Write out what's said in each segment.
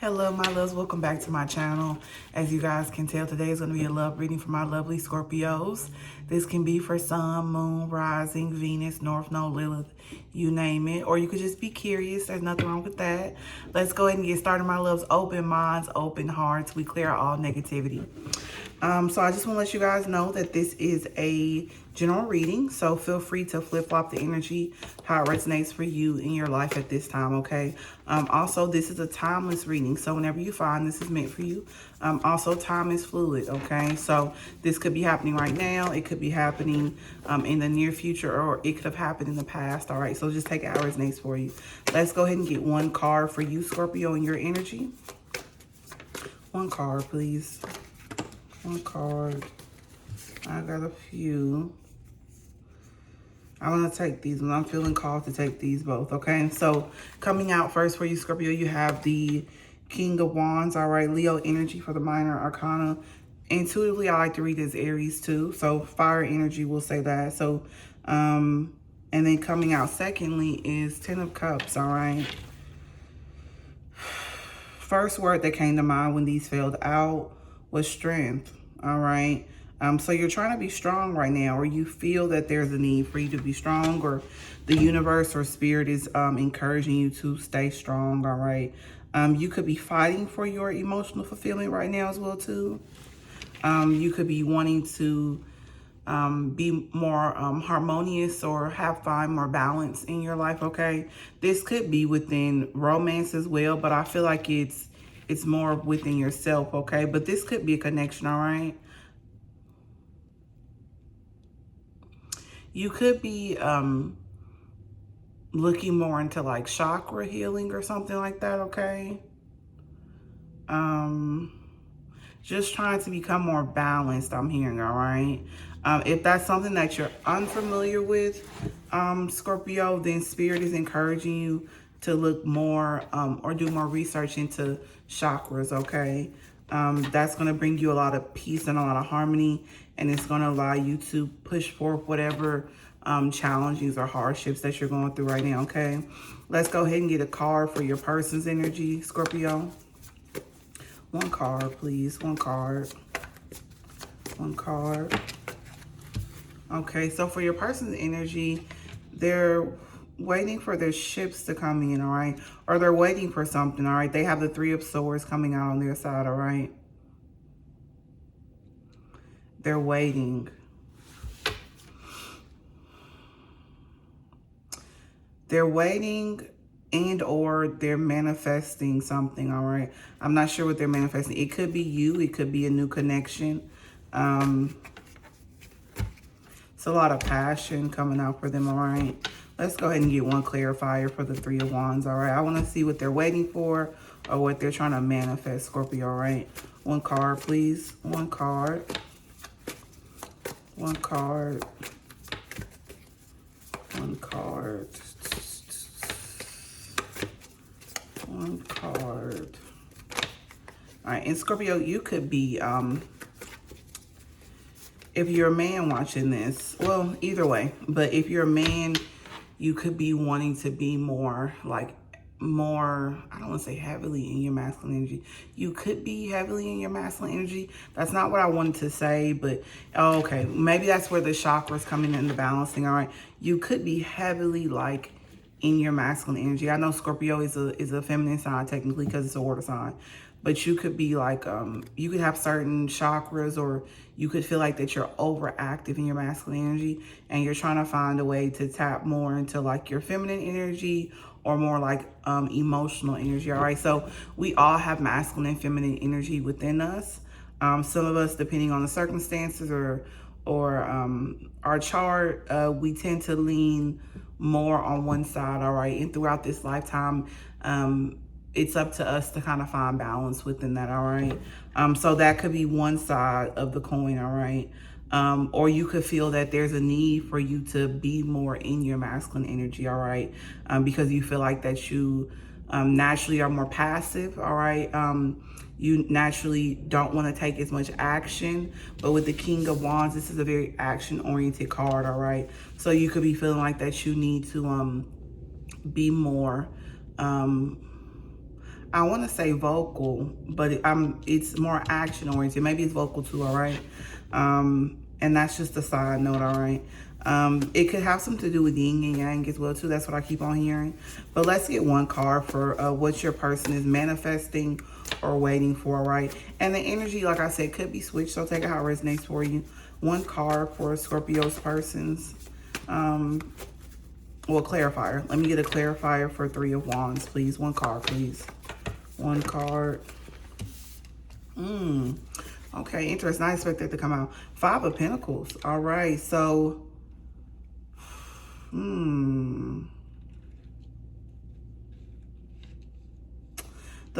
Hello, my loves. Welcome back to my channel. As you guys can tell, today is going to be a love reading for my lovely Scorpios. This can be for Sun, Moon, Rising, Venus, North Node, Lilith, you name it. Or you could just be curious. There's nothing wrong with that. Let's go ahead and get started, my loves. Open minds, open hearts. We clear all negativity. So I just want to let you guys know that this is a general reading. So feel free to flip-flop the energy, how it resonates for you in your life at this time, okay? Also, this is a timeless reading. So whenever you find this is meant for you. Also, time is fluid, okay? So this could be happening right now. It could be happening in the near future, or it could have happened in the past, all right? So just take it how it resonates for you. Let's go ahead and get one card for you, Scorpio, in your energy. One card, please. One card. I got a few. I want to take these and I'm feeling called to take these both, okay? So coming out first for you, Scorpio, you have the King of Wands, all right? Leo energy for the minor arcana. Intuitively, I like to read as Aries too. So fire energy, we'll say that. So, and then coming out secondly is Ten of Cups, all right? First word that came to mind when these failed out was strength, all right? So you're trying to be strong right now, or you feel that there's a need for you to be strong, or the universe or spirit is encouraging you to stay strong, all right? You could be fighting for your emotional fulfillment right now as well, too. You could be wanting to be more harmonious or find more balance in your life, okay? This could be within romance as well, but I feel like it's more within yourself, okay? But this could be a connection, all right? You could be looking more into like chakra healing or something like that, okay? Just trying to become more balanced, I'm hearing, all right? If that's something that you're unfamiliar with, Scorpio, then Spirit is encouraging you to look more or do more research into chakras, okay? That's going to bring you a lot of peace and a lot of harmony, and it's going to allow you to push forth whatever challenges or hardships that you're going through right now, okay? Let's go ahead and get a card for your person's energy, Scorpio. One card, please. One card. One card. Okay, so for your person's energy, they're waiting for their ships to come in, all right? Or they're waiting for something, all right? They have the Three of Swords coming out on their side, all right? They're waiting. They're waiting and or they're manifesting something, all right? I'm not sure what they're manifesting. It could be you. It could be a new connection. It's a lot of passion coming out for them, all right? Let's go ahead and get one clarifier for the Three of Wands, all right? I want to see what they're waiting for or what they're trying to manifest, Scorpio, all right? One card, please. One card. One card. One card. One card. All right, and Scorpio, you could be, if you're a man watching this, well, either way, but if you're a man, you could be wanting to be more, I don't want to say heavily in your masculine energy. You could be heavily in your masculine energy. That's not what I wanted to say, but okay, maybe that's where the chakras coming in the balancing, all right? You could be heavily in your masculine energy. I know Scorpio is a feminine sign technically because it's a water sign, but you could be you could have certain chakras, or you could feel like that you're overactive in your masculine energy and you're trying to find a way to tap more into your feminine energy or more emotional energy, all right? So we all have masculine and feminine energy within us. Some of us, depending on the circumstances or our chart, we tend to lean more on one side, all right? And throughout this lifetime, it's up to us to kind of find balance within that, all right? So that could be one side of the coin, all right? Or you could feel that there's a need for you to be more in your masculine energy, all right? Because you feel like that you naturally are more passive, all right? You naturally don't want to take as much action, but with the King of Wands, this is a very action-oriented card, all right? So you could be feeling like that you need to be more, I want to say vocal, but it's more action oriented. Maybe it's vocal too, all right? And that's just a side note, all right? It could have something to do with yin and yang as well too. That's what I keep on hearing. But let's get one card for what your person is manifesting or waiting for, all right? And the energy, like I said, could be switched, so take it how it resonates for you. One card for Scorpio's persons. Well, clarifier. Let me get a clarifier for Three of Wands, please. One card, please. One card. Okay, interesting. I expect that to come out. Five of Pentacles. All right, so... The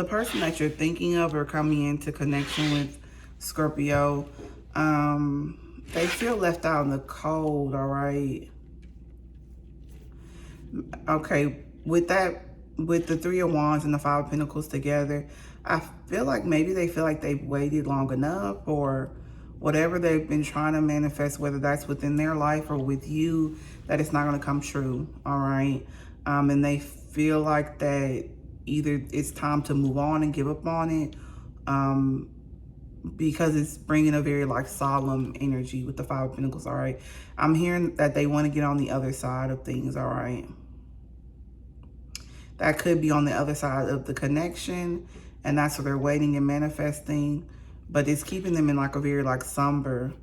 person that you're thinking of or coming into connection with, Scorpio, they feel left out in the cold, all right? Okay, with the Three of Wands and the Five of Pentacles together, I feel like maybe they feel like they've waited long enough, or whatever they've been trying to manifest, whether that's within their life or with you, that it's not going to come true, all right? And they feel like that either it's time to move on and give up on it, because it's bringing a very like solemn energy with the Five of Pentacles, all right? I'm hearing that they want to get on the other side of things, all right? That could be on the other side of the connection, and that's what they're waiting and manifesting, but it's keeping them in like a very like somber,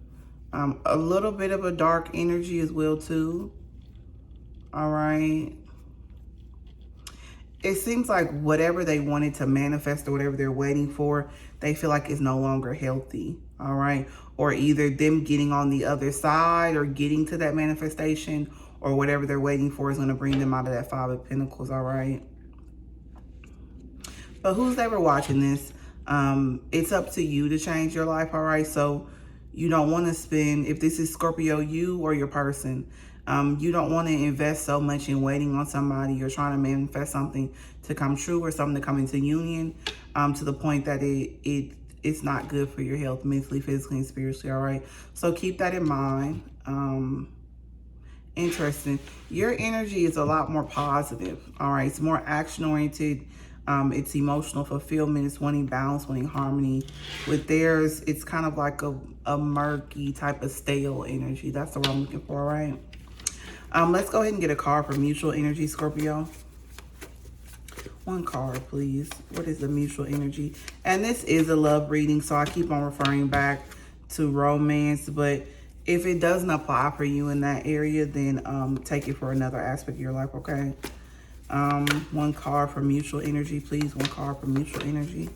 a little bit of a dark energy as well too, all right? It seems like whatever they wanted to manifest or whatever they're waiting for, they feel like it's no longer healthy, all right? Or either them getting on the other side or getting to that manifestation, or whatever they're waiting for is going to bring them out of that Five of Pentacles, all right? But who's ever watching this, it's up to you to change your life, all right? So you don't want to spend, if this is Scorpio, you or your person, you don't want to invest so much in waiting on somebody. You're trying to manifest something to come true or something to come into union, to the point that it's not good for your health, mentally, physically, and spiritually, all right? So keep that in mind. Interesting. Your energy is a lot more positive, all right? It's more action-oriented. It's emotional fulfillment. It's wanting balance, wanting harmony. With theirs, it's kind of like a murky type of stale energy. That's the one I'm looking for, right? Let's go ahead and get a card for mutual energy, Scorpio. One card, please. What is the mutual energy? And this is a love reading, so I keep on referring back to romance. But if it doesn't apply for you in that area, then take it for another aspect of your life, okay? One card for mutual energy, please. One card for mutual energy.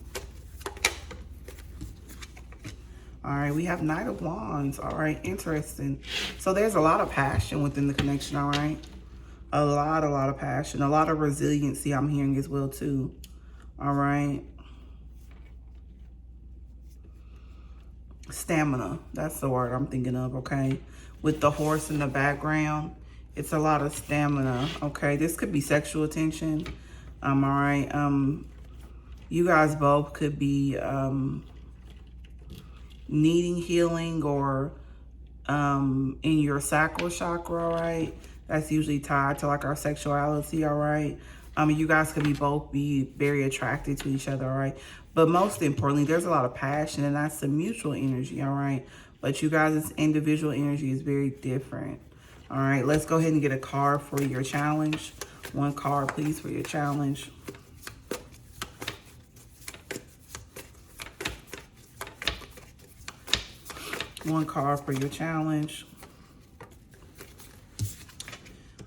All right, we have Knight of Wands. All right, interesting. So there's a lot of passion within the connection, all right? A lot of passion. A lot of resiliency I'm hearing as well, too. All right. Stamina. That's the word I'm thinking of, okay? With the horse in the background, it's a lot of stamina, okay? This could be sexual attention, all right? You guys both could be needing healing or in your sacral chakra, all right? That's usually tied to like our sexuality, all right? You guys could both be very attracted to each other, all right? But most importantly, there's a lot of passion, and that's the mutual energy, all right? But you guys' individual energy is very different, all right? Let's go ahead and get a card for your challenge. One card, please, for your challenge. One card for your challenge.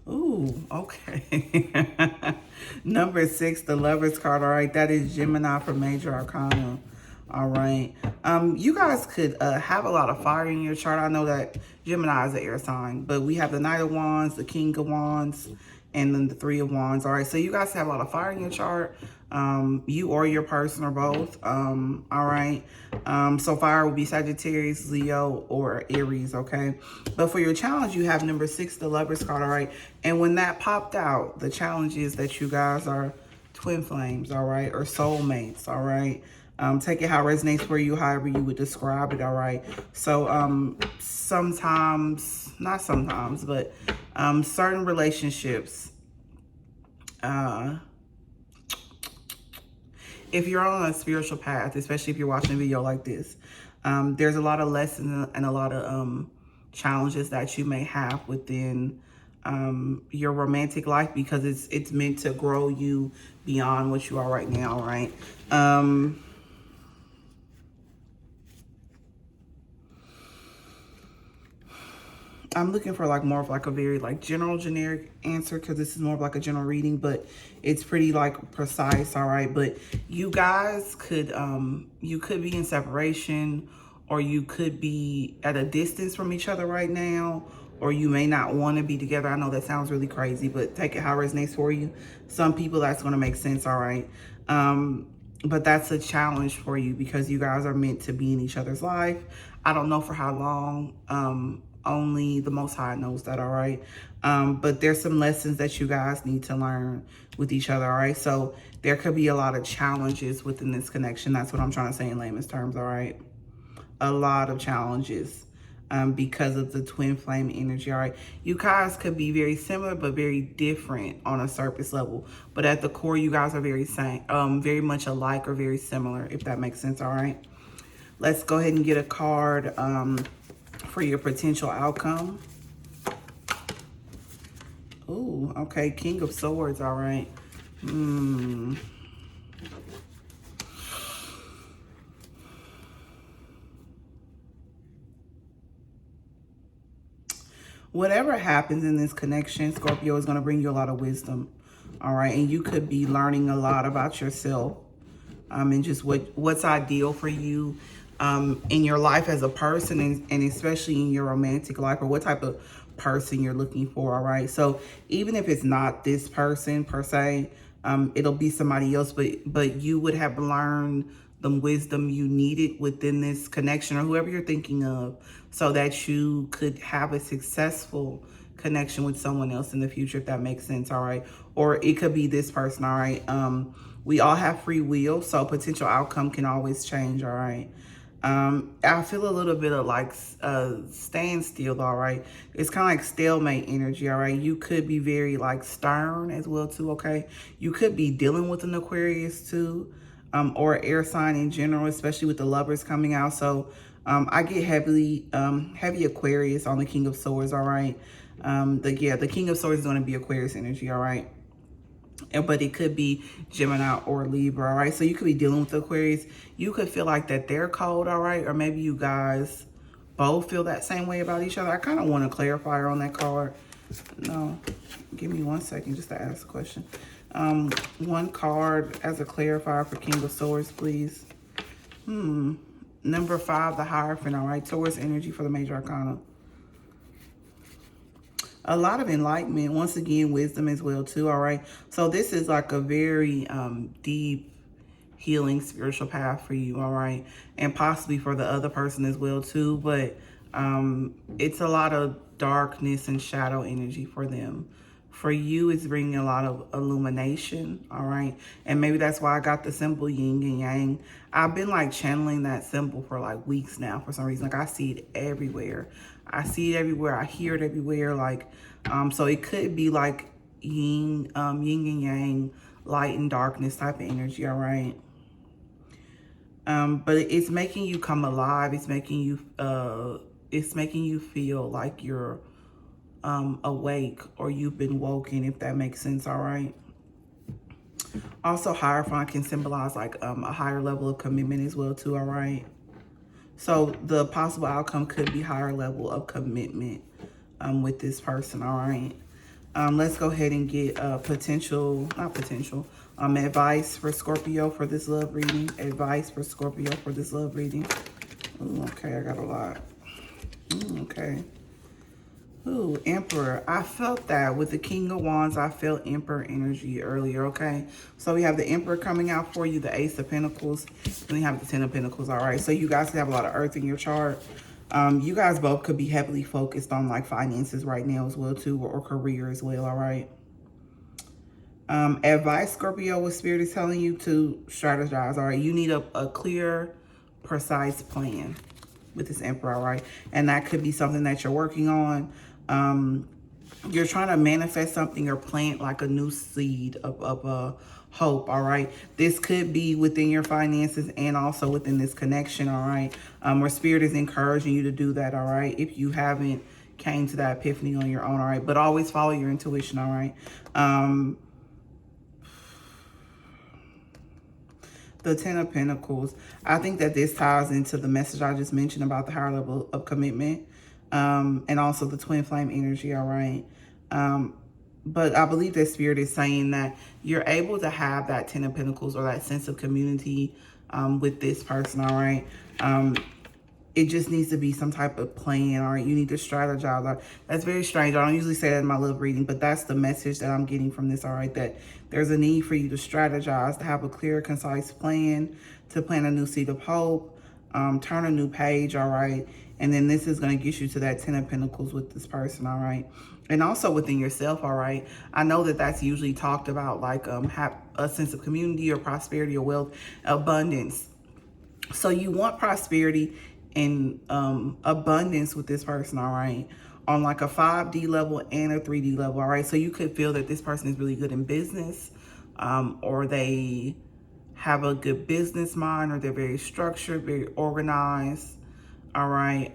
Ooh, okay. Number 6, the Lover's card. All right, that is Gemini for Major Arcana. All right. You guys could have a lot of fire in your chart. I know that Gemini is an air sign, but we have the Knight of Wands, the King of Wands, and then the Three of Wands. All right, so you guys have a lot of fire in your chart. You or your person or both. All right. So fire will be Sagittarius, Leo, or Aries, okay? But for your challenge, you have number 6, the Lover's card, all right? And when that popped out, the challenge is that you guys are twin flames, all right? Or soulmates, all right? Take it how it resonates for you, however you would describe it, all right? So sometimes, not sometimes, but certain relationships, if you're on a spiritual path, especially if you're watching a video like this, there's a lot of lessons and a lot of challenges that you may have within your romantic life, because it's meant to grow you beyond what you are right now, right? I'm looking for like more of like a very like general generic answer, because this is more of like a general reading, but it's pretty like precise, all right? But you guys could be in separation, or you could be at a distance from each other right now, or you may not want to be together. I know that sounds really crazy, but take it how it resonates for you. Some people that's going to make sense, all right? But that's a challenge for you, because you guys are meant to be in each other's life. I don't know for how long. Only the Most High knows that, all right? But there's some lessons that you guys need to learn with each other, all right? So there could be a lot of challenges within this connection. That's what I'm trying to say in layman's terms, all right? A lot of challenges because of the twin flame energy, all right? You guys could be very similar, but very different on a surface level. But at the core, you guys are very much alike or very similar, if that makes sense, all right? Let's go ahead and get a card for your potential outcome. Ooh, okay, King of Swords, all right. Whatever happens in this connection, Scorpio, is going to bring you a lot of wisdom, all right? And you could be learning a lot about yourself and just what's ideal for you in your life as a person, and especially in your romantic life, or what type of person you're looking for, all right? So even if it's not this person per se, it'll be somebody else, but you would have learned the wisdom you needed within this connection, or whoever you're thinking of, so that you could have a successful connection with someone else in the future, if that makes sense, all right? Or it could be this person, all right? We all have free will, so potential outcome can always change, all right? I feel a little bit of like standstill, all right? It's kind of like stalemate energy, all right? You could be very like stern as well too, okay? You could be dealing with an Aquarius too, or air sign in general, especially with the Lovers coming out. So I get heavy Aquarius on the King of Swords, all right? The King of Swords is going to be Aquarius energy, all right? But it could be Gemini or Libra, all right? So you could be dealing with Aquarius. You could feel like that they're cold, all right? Or maybe you guys both feel that same way about each other. I kind of want to clarify on that card. No, give me 1 second just to ask a question. One card as a clarifier for King of Swords, please. Number 5, the Hierophant, all right? Taurus energy for the Major Arcana. A lot of enlightenment, once again, wisdom as well too, all right? So this is like a very deep healing spiritual path for you, all right? And possibly for the other person as well too, but it's a lot of darkness and shadow energy for them. For you, it's bringing a lot of illumination, all right? And maybe that's why I got the symbol yin and yang. I've been like channeling that symbol for like weeks now for some reason. Like I see it everywhere. I see it everywhere. I hear it everywhere. Like, so it could be like yin and yang, light and darkness type of energy, all right? But it's making you come alive. It's making you feel like you're awake, or you've been woken, if that makes sense, all right? Also, Hierophant can symbolize like a higher level of commitment as well too, all right? So the possible outcome could be higher level of commitment with this person, all right? Let's go ahead and get advice for Scorpio for this love reading. Advice for Scorpio for this love reading. Ooh, okay, I got a lot. Okay. Ooh, Emperor. I felt that with the King of Wands. I felt Emperor energy earlier, okay? So we have the Emperor coming out for you, the Ace of Pentacles, and we have the Ten of Pentacles, all right? So you guys have a lot of Earth in your chart. You guys both could be heavily focused on like finances right now as well too, or career as well, all right? Advice, Scorpio, what Spirit is telling you to strategize, all right? You need a clear, precise plan with this Emperor, all right? And that could be something that you're working on. You're trying to manifest something or plant like a new seed of hope, all right? This could be within your finances and also within this connection, all right? Where Spirit is encouraging you to do that, all right? If you haven't came to that epiphany on your own, all right? But always follow your intuition, all right? The Ten of Pentacles. I think that this ties into the message I just mentioned about the higher level of commitment, and also the twin flame energy, all right? But I believe that Spirit is saying that you're able to have that Ten of Pentacles or that sense of community with this person, all right? It just needs to be some type of plan, all right? You need to strategize. Like, that's very strange. I don't usually say that in my love reading, but that's the message that I'm getting from this, all right? That there's a need for you to strategize, to have a clear, concise plan, to plant a new seed of hope, turn a new page, all right? And then this is going to get you to that Ten of Pentacles with this person, all right? And also within yourself, all right? I know that that's usually talked about, like have a sense of community or prosperity or wealth, abundance. So you want prosperity and abundance with this person, all right? On like a 5D level and a 3D level, all right? So you could feel that this person is really good in business, or they have a good business mind, or they're very structured, very organized, all right?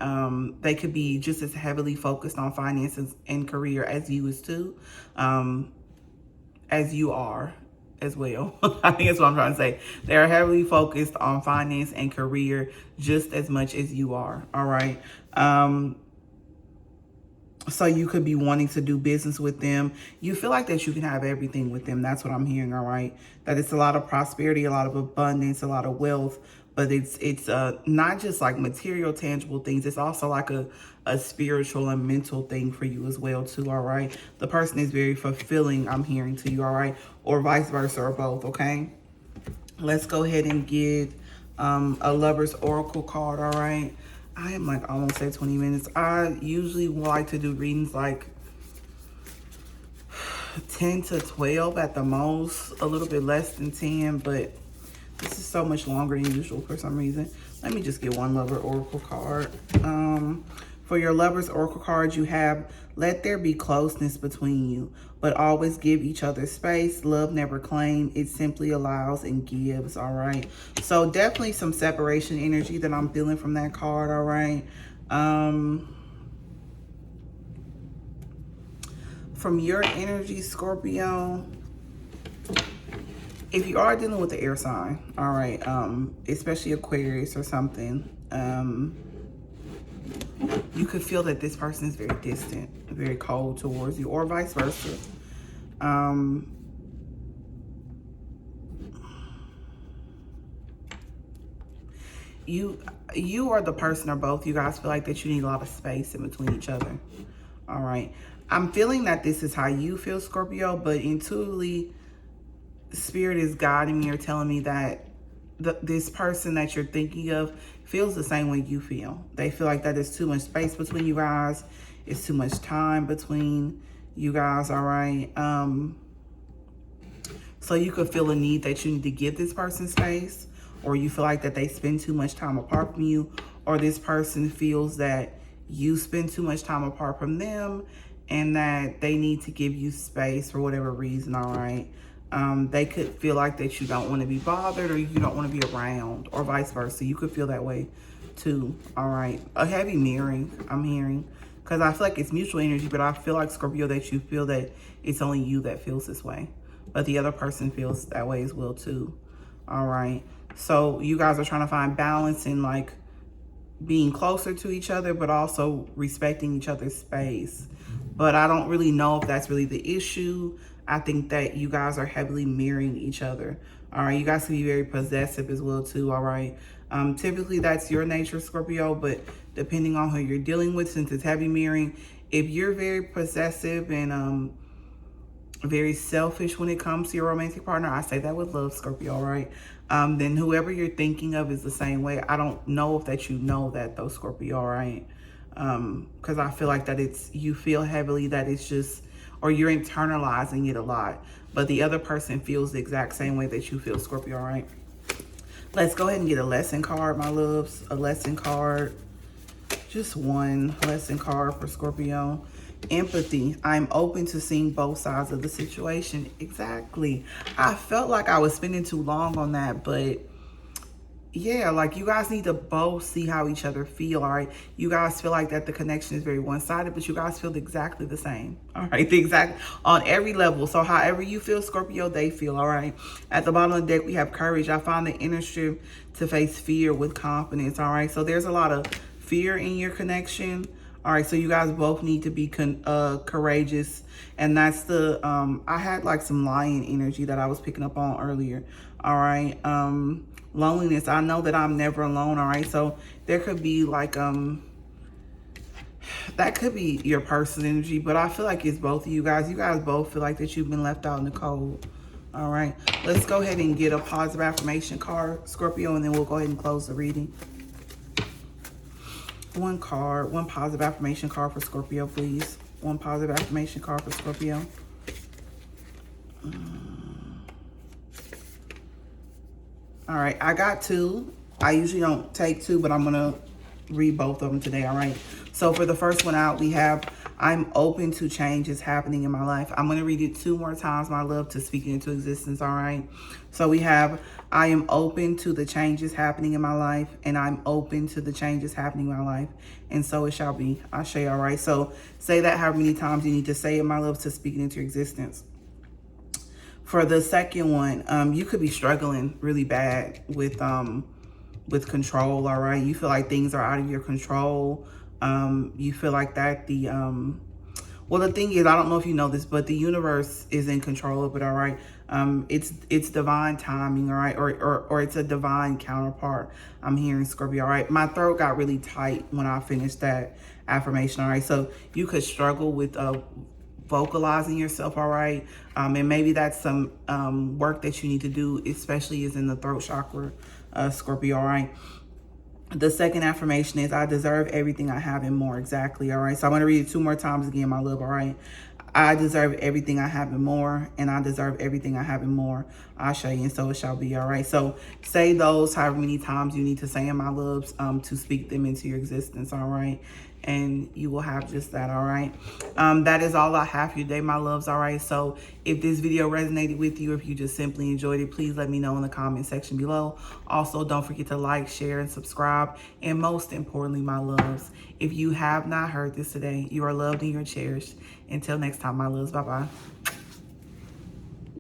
They could be just as heavily focused on finances and career as you is too, as you are as well. I think that's what I'm trying to say. They're heavily focused on finance and career just as much as you are, all right? So you could be wanting to do business with them. You feel like that you can have everything with them. That's what I'm hearing, all right? That it's a lot of prosperity, a lot of abundance, a lot of wealth, but it's not just like material, tangible things. It's also like a spiritual and mental thing for you as well too, all right? The person is very fulfilling, I'm hearing to you, all right? Or vice versa, or both, okay? Let's go ahead and get a Lover's Oracle card, all right? I am like almost at 20 minutes. I usually like to do readings like 10 to 12 at the most, a little bit less than 10, but this is so much longer than usual for some reason. Let me just get one Lover Oracle card. For your Lover's Oracle card, you have, let there be closeness between you, but always give each other space. Love never claim. It simply allows and gives, all right? So definitely some separation energy that I'm feeling from that card, all right? From your energy, Scorpio, if you are dealing with the air sign, all right, especially Aquarius or something, you could feel that this person is very distant, very cold towards you, or vice versa. You or the person, or both, you guys feel like that you need a lot of space in between each other. All right. I'm feeling that this is how you feel, Scorpio, but intuitively, Spirit is guiding me or telling me that this person that you're thinking of feels the same way you feel. They feel like that there's too much space between you guys. It's too much time between you guys, all right? So you could feel a need that you need to give this person space, or you feel like that they spend too much time apart from you, or this person feels that you spend too much time apart from them and that they need to give you space for whatever reason, all right? They could feel like that you don't want to be bothered, or you don't want to be around, or vice versa. You could feel that way too, all right? A heavy mirroring, I'm hearing, because I feel like it's mutual energy, but I feel like, Scorpio, that you feel that it's only you that feels this way, but the other person feels that way as well too, all right? So you guys are trying to find balance in like being closer to each other, but also respecting each other's space. But I don't really know if that's really the issue. I think that you guys are heavily mirroring each other. All right, you guys can be very possessive as well too, all right? Typically that's your nature, Scorpio, but depending on who you're dealing with, since it's heavy mirroring, if you're very possessive and very selfish when it comes to your romantic partner, I say that with love, Scorpio, all right? Then whoever you're thinking of is the same way. I don't know if that you know that though, Scorpio, all right? Because I feel like that you feel heavily that it's just, or you're internalizing it a lot, but the other person feels the exact same way that you feel, Scorpio, all right? Let's go ahead and get a lesson card, my loves. A lesson card. Just one lesson card for Scorpio. Empathy. I'm open to seeing both sides of the situation. Exactly. I felt like I was spending too long on that, but yeah, like you guys need to both see how each other feel, all right? You guys feel like that the connection is very one-sided, but you guys feel exactly the same, all right? The exact, on every level. So however you feel, Scorpio, they feel, all right? At the bottom of the deck, we have courage. I found the inner strength to face fear with confidence, all right? So there's a lot of fear in your connection, all right? So you guys both need to be courageous. And that's the, I had like some lion energy that I was picking up on earlier, all right? Loneliness. I know that I'm never alone, all right? So there could be like that could be your personal energy, but I feel like it's both of you guys. You guys both feel like that you've been left out in the cold. All right, let's go ahead and get a positive affirmation card, Scorpio, and then we'll go ahead and close the reading. One card, one positive affirmation card for Scorpio, please. One positive affirmation card for Scorpio. All right, I got two. I usually don't take two, but I'm going to read both of them today, all right? So for the first one out, we have, I'm open to changes happening in my life. I'm going to read it 2 more times, my love, to speak it into existence, all right? So we have, I am open to the changes happening in my life, and I'm open to the changes happening in my life, and so it shall be. Ashe, all right? So say that however many times you need to say it, my love, to speak it into existence. For the second one, you could be struggling really bad with control, all right? You feel like things are out of your control. You feel like that well, the thing is, I don't know if you know this, but the universe is in control of it, all right? It's divine timing, all right? Or it's a divine counterpart. I'm hearing, Scorpio, all right? My throat got really tight when I finished that affirmation, all right? So you could struggle with vocalizing yourself, all right? And maybe that's some work that you need to do, especially is in the throat chakra, Scorpio, all right? The second affirmation is, I deserve everything I have and more. Exactly, all right? So I'm going to read it 2 more times again, my love, all right? I deserve everything I have and more, and I deserve everything I have and more. Ashe, and so it shall be, all right? So say those however many times you need to say in, my loves, to speak them into your existence, all right? And you will have just that, all right? That is all I have for you today, my loves, all right? So if this video resonated with you, if you just simply enjoyed it, please let me know in the comment section below. Also, don't forget to like, share, and subscribe. And most importantly, my loves, if you have not heard this today, you are loved and you're cherished. Until next time, my loves, bye-bye.